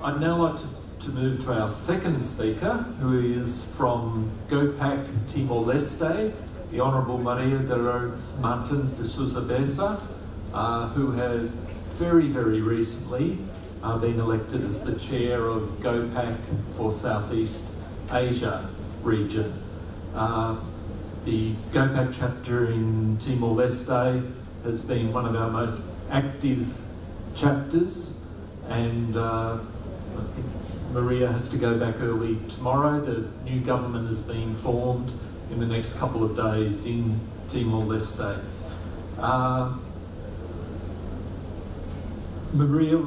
I'd now like to move to our second speaker, who is from GOPAC Timor-Leste, the Honourable Maria de Lourdes Martins de Sousa Bessa, who has very, very recently been elected as the chair of GOPAC for Southeast Asia region. The GOPAC chapter in Timor-Leste has been one of our most active chapters, and I think Maria has to go back early tomorrow. The new government is being formed in the next couple of days in Timor-Leste. Maria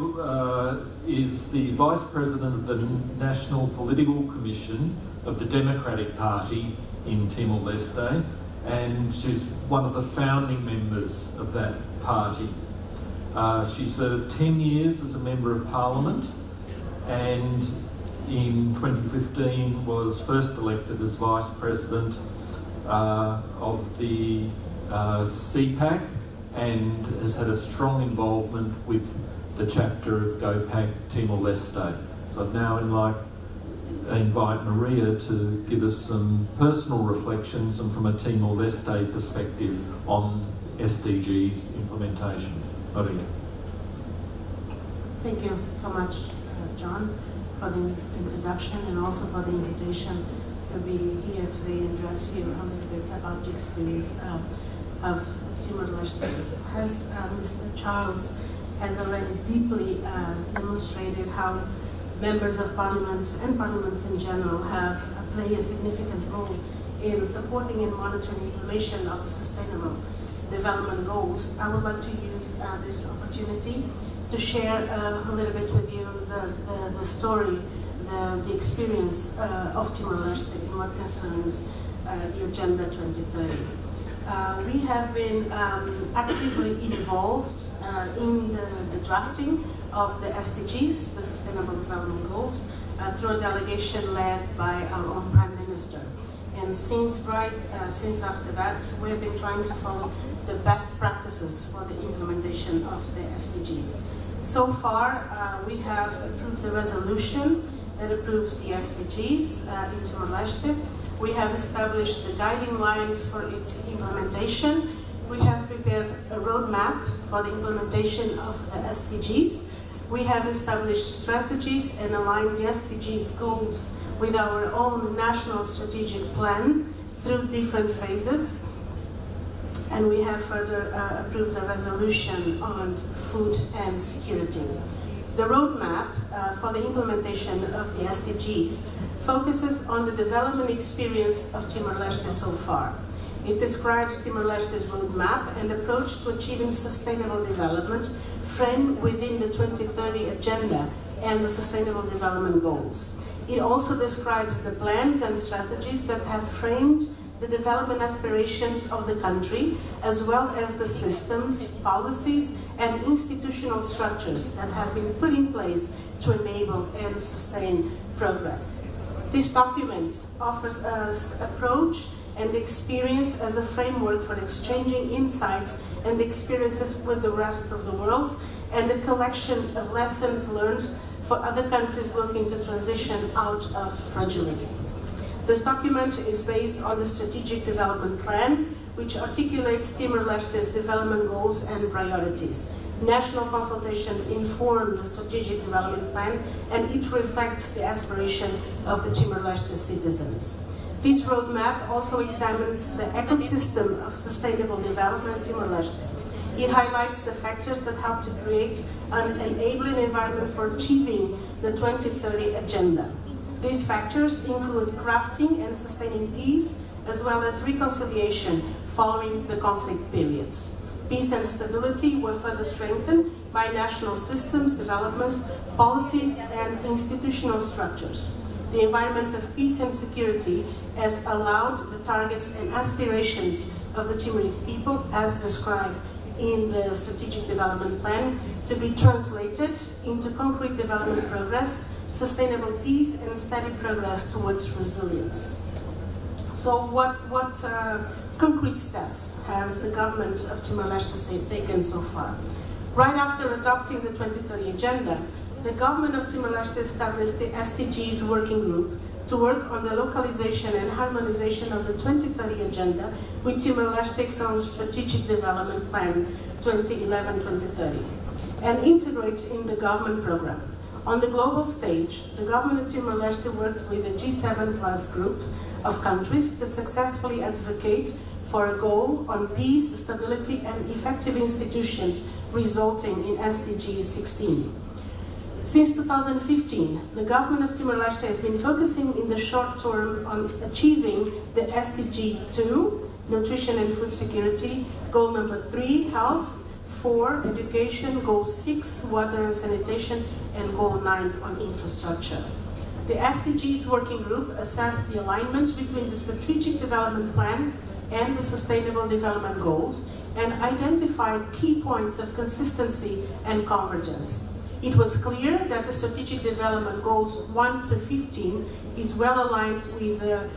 is the Vice President of the National Political Commission of the Democratic Party in Timor-Leste, and she's one of the founding members of that party. She served 10 years as a Member of Parliament, and in 2015 was first elected as Vice President of the SEAPAC, and has had a strong involvement with the chapter of GOPAC Timor-Leste. So I'd now invite Maria to give us some personal reflections and from a Timor-Leste perspective on SDGs implementation. Maria. Thank you so much, John, for the introduction and also for the invitation to be here today and address you a little bit about the experience of Timor-Leste. As Mr. Charles has already deeply demonstrated how members of Parliament and Parliament in general have played a significant role in supporting and monitoring implementation of the Sustainable Development Goals, I would like to use this opportunity to share a little bit with you the story, the experience of Timor-Leste in what concerns the Agenda 2030. We have been actively involved in the drafting of the SDGs, the Sustainable Development Goals, through a delegation led by our own Prime Minister. And since after that, we've been trying to follow the best practices for the implementation of the SDGs. So far, we have approved the resolution that approves the SDGs in Timor-Leste. We have established the guiding lines for its implementation. We have prepared a roadmap for the implementation of the SDGs. We have established strategies and aligned the SDGs goals with our own national strategic plan through different phases. And we have further approved a resolution on food and security. The roadmap for the implementation of the SDGs focuses on the development experience of Timor-Leste so far. It describes Timor-Leste's roadmap and approach to achieving sustainable development framed within the 2030 Agenda and the Sustainable Development Goals. It also describes the plans and strategies that have framed the development aspirations of the country, as well as the systems, policies, and institutional structures that have been put in place to enable and sustain progress. This document offers us approach and experience as a framework for exchanging insights and experiences with the rest of the world, and a collection of lessons learned for other countries looking to transition out of fragility. This document is based on the Strategic Development Plan, which articulates Timor-Leste's development goals and priorities. National consultations inform the Strategic Development Plan, and it reflects the aspiration of the Timor-Leste citizens. This roadmap also examines the ecosystem of sustainable development in Timor-Leste. It highlights the factors that help to create an enabling environment for achieving the 2030 Agenda. These factors include crafting and sustaining peace, as well as reconciliation following the conflict periods. Peace and stability were further strengthened by national systems, development, policies, and institutional structures. The environment of peace and security has allowed the targets and aspirations of the Timorese people, as described in the Strategic Development Plan, to be translated into concrete development progress, sustainable peace, and steady progress towards resilience. So what concrete steps has the government of Timor-Leste taken so far? Right after adopting the 2030 Agenda, the government of Timor-Leste established the SDGs working group to work on the localization and harmonization of the 2030 agenda with Timor-Leste's own Strategic Development Plan 2011-2030 and integrate in the government program. On the global stage, the government of Timor-Leste worked with a G7 plus group of countries to successfully advocate for a goal on peace, stability, and effective institutions resulting in SDG 16. Since 2015, the government of Timor-Leste has been focusing in the short term on achieving the SDG 2, nutrition and food security, goal number 3, health, 4, education, goal 6, water and sanitation, and goal 9 on infrastructure. The SDGs working group assessed the alignment between the Strategic Development Plan and the Sustainable Development Goals and identified key points of consistency and convergence. It was clear that the Strategic Development Goals 1 to 15 is well aligned with the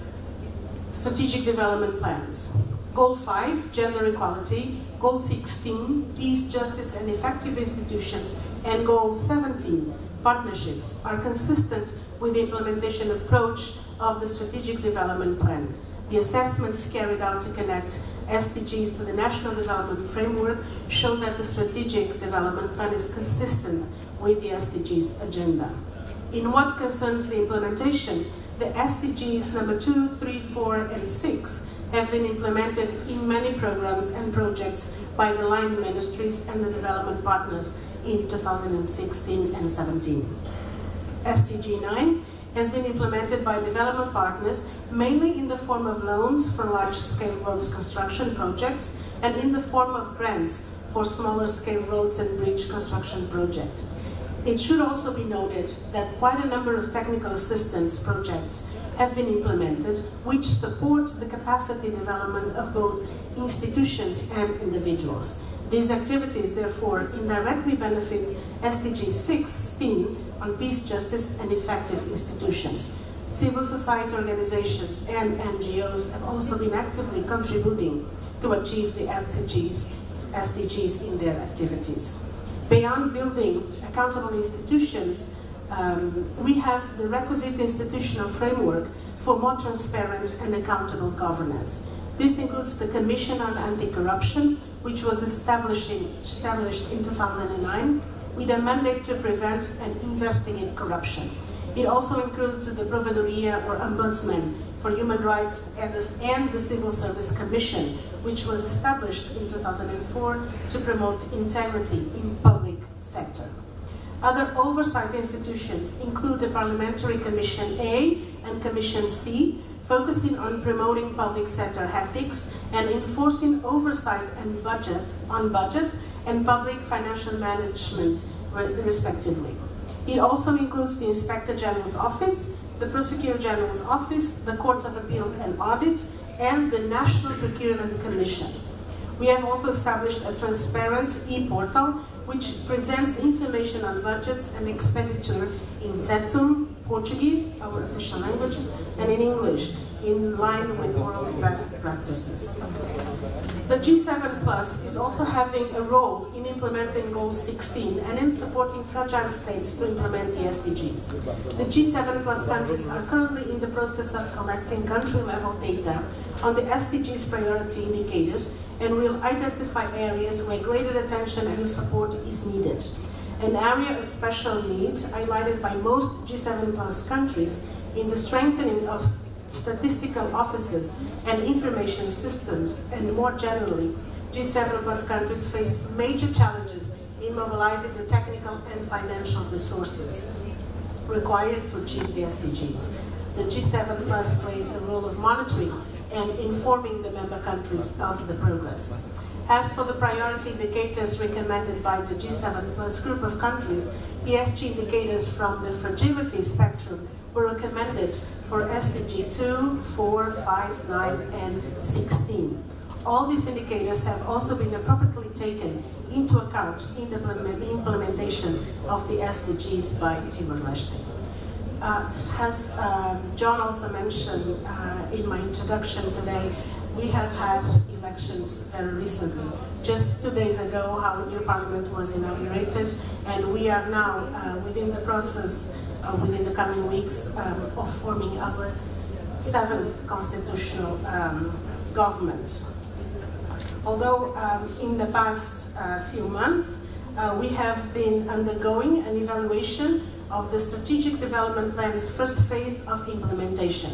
Strategic Development Plans. Goal 5, gender equality, Goal 16, peace, justice, and effective institutions, and Goal 17, partnerships, are consistent with the implementation approach of the Strategic Development Plan. The assessments carried out to connect SDGs to the National Development Framework show that the Strategic Development Plan is consistent with the SDGs agenda. In what concerns the implementation, the SDGs number 2, 3, 4, and 6 have been implemented in many programs and projects by the line ministries and the development partners in 2016 and 17. SDG 9 has been implemented by development partners mainly in the form of loans for large-scale roads construction projects and in the form of grants for smaller-scale roads and bridge construction projects. It should also be noted that quite a number of technical assistance projects have been implemented which support the capacity development of both institutions and individuals. These activities, therefore, indirectly benefit SDG 16 on peace, justice, and effective institutions. Civil society organizations and NGOs have also been actively contributing to achieve the SDGs in their activities. Beyond building accountable institutions, we have the requisite institutional framework for more transparent and accountable governance. This includes the Commission on Anti-Corruption, which was established in 2009 with a mandate to prevent and investigate corruption. It also includes the Provedoria or Ombudsman for Human Rights and the Civil Service Commission, which was established in 2004 to promote integrity in public sector. Other oversight institutions include the Parliamentary Commission A and Commission C, focusing on promoting public sector ethics and enforcing oversight and budget and public financial management, respectively. It also includes the Inspector General's Office, the Prosecutor General's Office, the Court of Appeal and Audit, and the National Procurement Commission. We have also established a transparent e-portal which presents information on budgets and expenditure in Tetum, Portuguese, our official languages, and in English, in line with world best practices. The G7 Plus is also having a role in implementing Goal 16 and in supporting fragile states to implement the SDGs. The G7 Plus countries are currently in the process of collecting country-level data on the SDGs priority indicators and will identify areas where greater attention and support is needed. An area of special need highlighted by most G7 Plus countries in the strengthening of statistical offices and information systems, and more generally, G7 Plus countries face major challenges in mobilizing the technical and financial resources required to achieve the SDGs. The G7 Plus plays a role of monitoring and informing the member countries of the progress. As for the priority indicators recommended by the G7 Plus group of countries, ESG indicators from the fragility spectrum were recommended for SDG 2, 4, 5, 9, and 16. All these indicators have also been appropriately taken into account in the implementation of the SDGs by Timor-Leste. As John also mentioned in my introduction today, we have had elections very recently. Just 2 days ago, our new parliament was inaugurated, and we are now within the process, within the coming weeks, of forming our 7th constitutional government. Although in the past few months, we have been undergoing an evaluation of the Strategic Development Plan's first phase of implementation.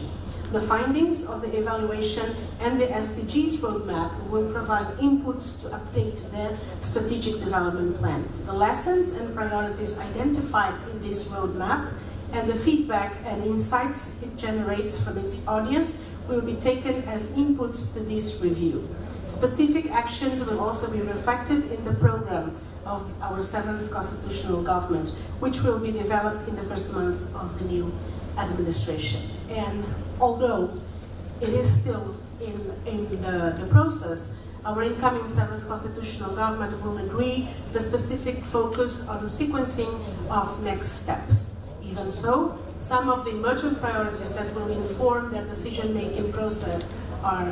The findings of the evaluation and the SDGs roadmap will provide inputs to update the Strategic Development Plan. The lessons and priorities identified in this roadmap and the feedback and insights it generates from its audience will be taken as inputs to this review. Specific actions will also be reflected in the program of our 7th constitutional government, which will be developed in the first month of the new administration. And although it is still in the process, our incoming 7th constitutional government will agree the specific focus on the sequencing of next steps. Even so, some of the emergent priorities that will inform their decision-making process are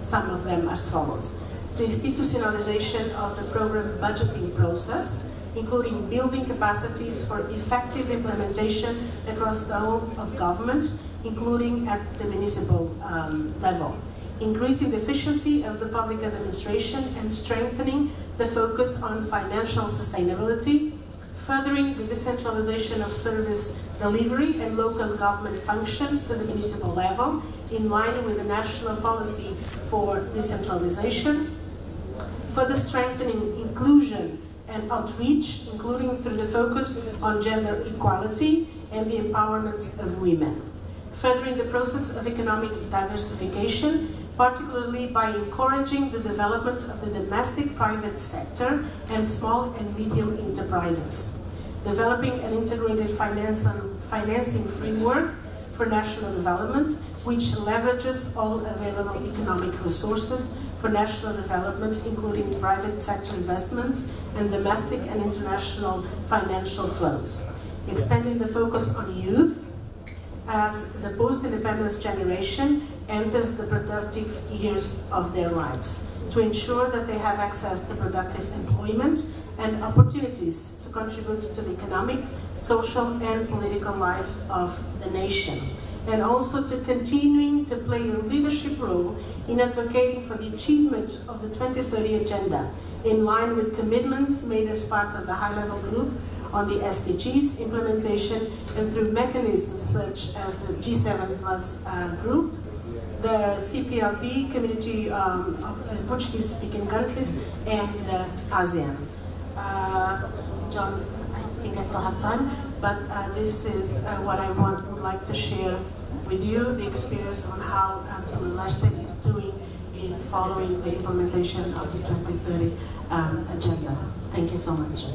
some of them as follows. The institutionalization of the program budgeting process, including building capacities for effective implementation across the whole of government, including at the municipal level. Increasing the efficiency of the public administration and strengthening the focus on financial sustainability, furthering the decentralization of service delivery and local government functions to the municipal level, in line with the national policy for decentralization, further strengthening inclusion and outreach, including through the focus on gender equality and the empowerment of women. Furthering the process of economic diversification, particularly by encouraging the development of the domestic private sector and small and medium enterprises. Developing an integrated financing framework for national development, which leverages all available economic resources for national development, including private sector investments and domestic and international financial flows. Expanding the focus on youth as the post-independence generation enters the productive years of their lives, to ensure that they have access to productive employment and opportunities to contribute to the economic, social, and political life of the nation. And also to continuing to play a leadership role in advocating for the achievement of the 2030 Agenda, in line with commitments made as part of the high-level group on the SDGs implementation and through mechanisms such as the G7 Plus group, the CPLP, Community of Portuguese-speaking countries, and ASEAN. John, I think I still have time, but this is what I would like to share with you, the experience on how Timor-Leste is doing in following the implementation of the 2030 Agenda. Thank you so much.